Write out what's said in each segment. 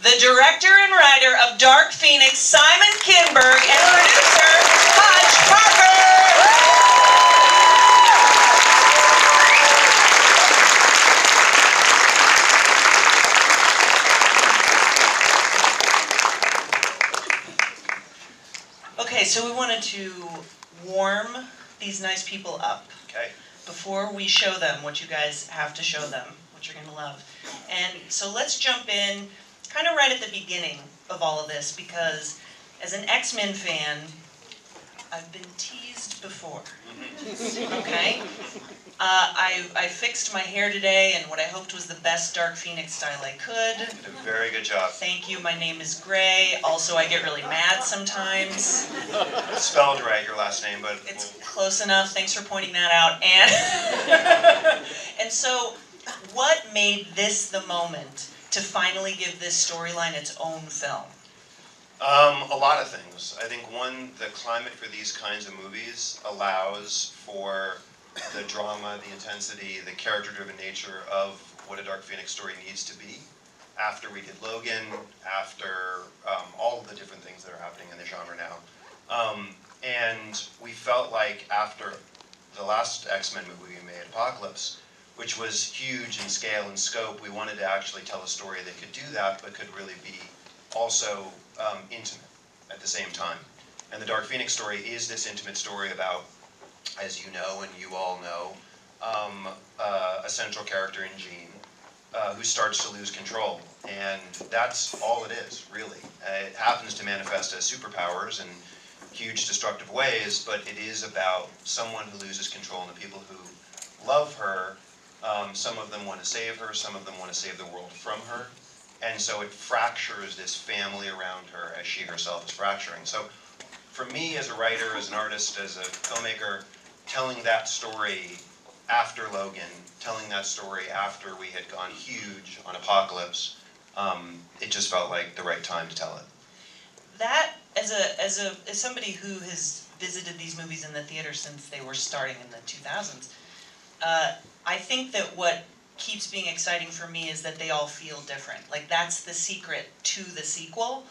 the director and writer of Dark Phoenix, Simon Kinberg, and producer, Hutch Parker! Okay, so we wanted to warm these nice people up. Okay. Before we show them what you guys have to show them, what you're going to love. And so let's jump in kind of right at the beginning of all of this, because as an X-Men fan, I've been teased before. Okay? I fixed my hair today in what I hoped was the best Dark Phoenix style I could. You did a very good job. Thank you. My name is Gray. Also, I get really mad sometimes. It's spelled right, your last name, but... It's close enough. Thanks for pointing that out. And, and so, what made this the moment to finally give this storyline its own film? A lot of things. I think one, the climate for these kinds of movies allows for the drama, the intensity, the character-driven nature of what a Dark Phoenix story needs to be. After we did Logan, after all of the different things that are happening in the genre now. And we felt like after the last X-Men movie we made, Apocalypse, which was huge in scale and scope, we wanted to actually tell a story that could do that, but could really be also intimate at the same time. And the Dark Phoenix story is this intimate story about, as you know and you all know, a central character in Jean who starts to lose control. And that's all it is, really. It happens to manifest as superpowers in huge destructive ways, but it is about someone who loses control and the people who love her. Some of them want to save her, some of them want to save the world from her. And so it fractures this family around her as she herself is fracturing. So for me as a writer, as an artist, as a filmmaker, telling that story after Logan, telling that story after we had gone huge on Apocalypse, it just felt like the right time to tell it. That, as somebody who has visited these movies in the theater since they were starting in the 2000s, I think that what keeps being exciting for me is that they all feel different. Like, that's the secret to the sequel.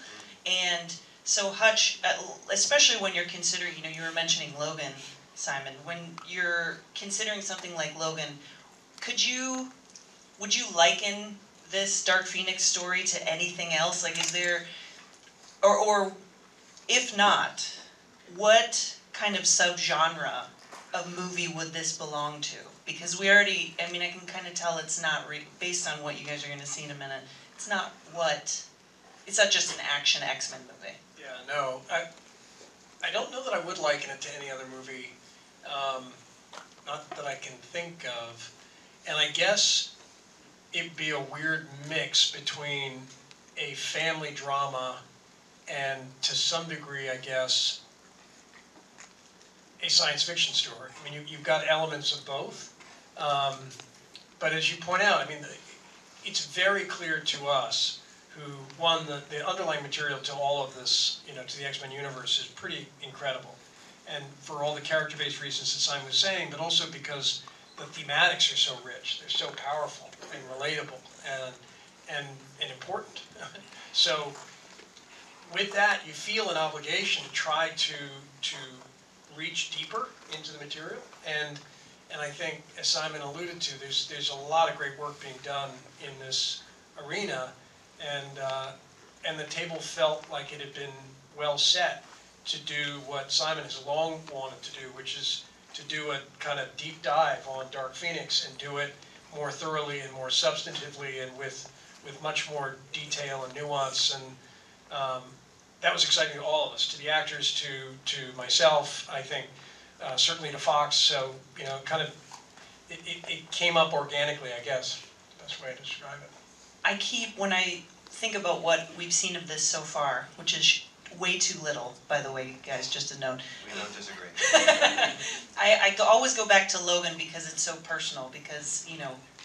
And so Hutch, especially when you're considering, you were mentioning Logan, Simon, when you're considering something like Logan, would you liken this Dark Phoenix story to anything else? Like, is there, or if not, what kind of subgenre of movie would this belong to? Because we already, I can kind of tell it's not, based on what you guys are going to see in a minute, it's not just an action X-Men movie. Yeah, no, I don't know that I would liken it to any other movie, not that I can think of. And I guess it'd be a weird mix between a family drama and, to some degree, I guess, a science fiction story. You've got elements of both. But as you point out, it's very clear to us who, one, the underlying material to all of this, to the X-Men universe is pretty incredible. And for all the character-based reasons that Simon was saying, but also because the thematics are so rich, they're so powerful and relatable and important. So with that, you feel an obligation to try to reach deeper into the material. And I think, as Simon alluded to, there's a lot of great work being done in this arena, and the table felt like it had been well set to do what Simon has long wanted to do, which is to do a kind of deep dive on Dark Phoenix and do it more thoroughly and more substantively and with much more detail and nuance. And that was exciting to all of us, to the actors, to myself, I think. Certainly to Fox, so it came up organically, I guess. Best way to describe it. When I think about what we've seen of this so far, which is way too little, by the way, guys, just a note. We don't disagree. I always go back to Logan because it's so personal, because,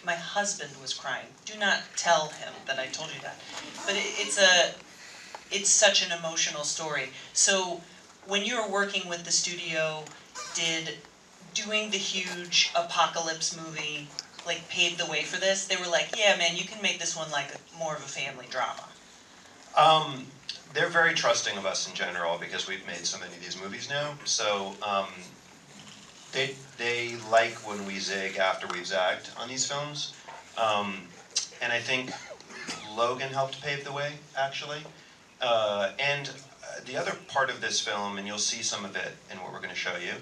my husband was crying. Do not tell him that I told you that. But it's such an emotional story. So when you were working with the studio, did doing the huge Apocalypse movie pave the way for this? They were like, yeah, man, you can make this one like more of a family drama. They're very trusting of us in general because we've made so many of these movies now. So they like when we zig after we've zagged on these films. And I think Logan helped pave the way, actually. And the other part of this film, and you'll see some of it in what we're going to show you,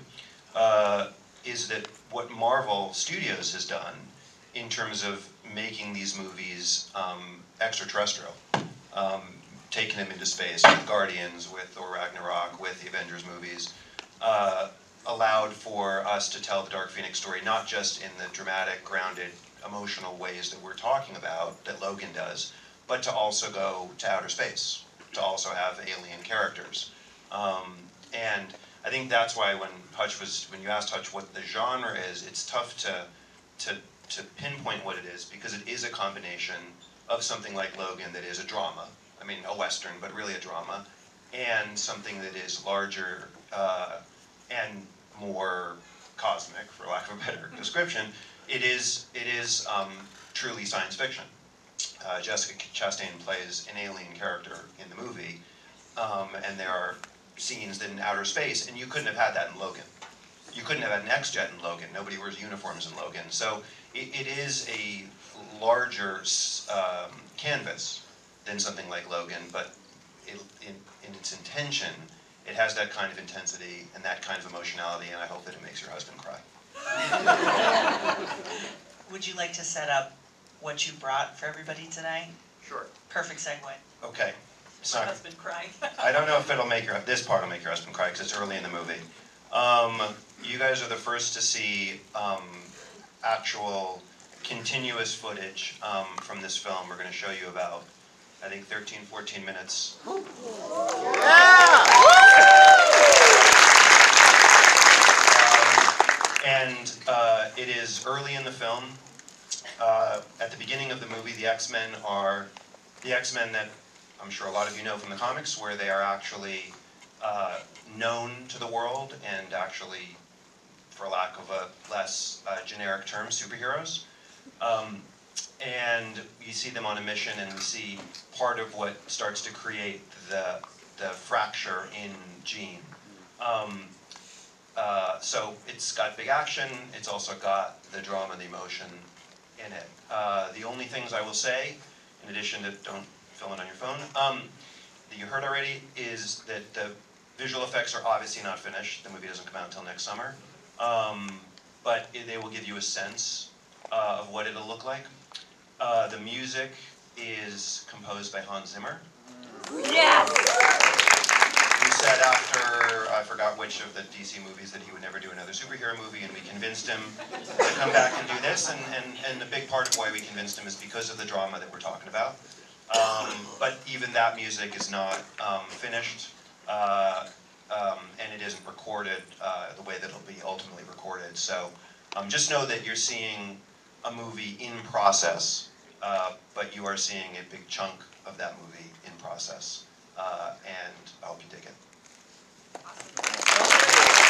is that what Marvel Studios has done in terms of making these movies extraterrestrial, taking them into space with Guardians, with Thor Ragnarok, with the Avengers movies, allowed for us to tell the Dark Phoenix story not just in the dramatic, grounded, emotional ways that we're talking about, that Logan does, but to also go to outer space, to also have alien characters. And I think that's why when you asked Hutch what the genre is, it's tough to pinpoint what it is, because it is a combination of something like Logan that is a drama, I mean a Western, but really a drama, and something that is larger and more cosmic, for lack of a better description. It is truly science fiction. Jessica Chastain plays an alien character in the movie, and there are scenes in outer space, and you couldn't have had that in Logan. You couldn't have had an X-Jet in Logan. Nobody wears uniforms in Logan. So it is a larger canvas than something like Logan, but in its intention, it has that kind of intensity and that kind of emotionality, and I hope that it makes your husband cry. Would you like to set up what you brought for everybody today? Sure. Perfect segue. Okay. So My husband crying. I don't know if this part will make your husband cry because it's early in the movie. You guys are the first to see actual continuous footage from this film. We're going to show you about, I think, 13, 14 minutes. And it is early in the film. At the beginning of the movie, the X-Men are the X-Men that I'm sure a lot of you know from the comics, where they are actually known to the world and actually, for lack of a less generic term, superheroes. And you see them on a mission, and we see part of what starts to create the fracture in Jean. So it's got big action, it's also got the drama and the emotion in it. The only things I will say, in addition to don't fill in on your phone, that you heard already, is that the visual effects are obviously not finished. The movie doesn't come out until next summer. But they will give you a sense of what it'll look like. The music is composed by Hans Zimmer. Yes! He said after, I forgot which of the DC movies, that he would never do another superhero movie, and we convinced him to come back and do this, and a big part of why we convinced him is because of the drama that we're talking about. But even that music is not finished, and it isn't recorded the way that it'll be ultimately recorded. So just know that you're seeing a movie in process, but you are seeing a big chunk of that movie in process. And I hope you dig it. Awesome.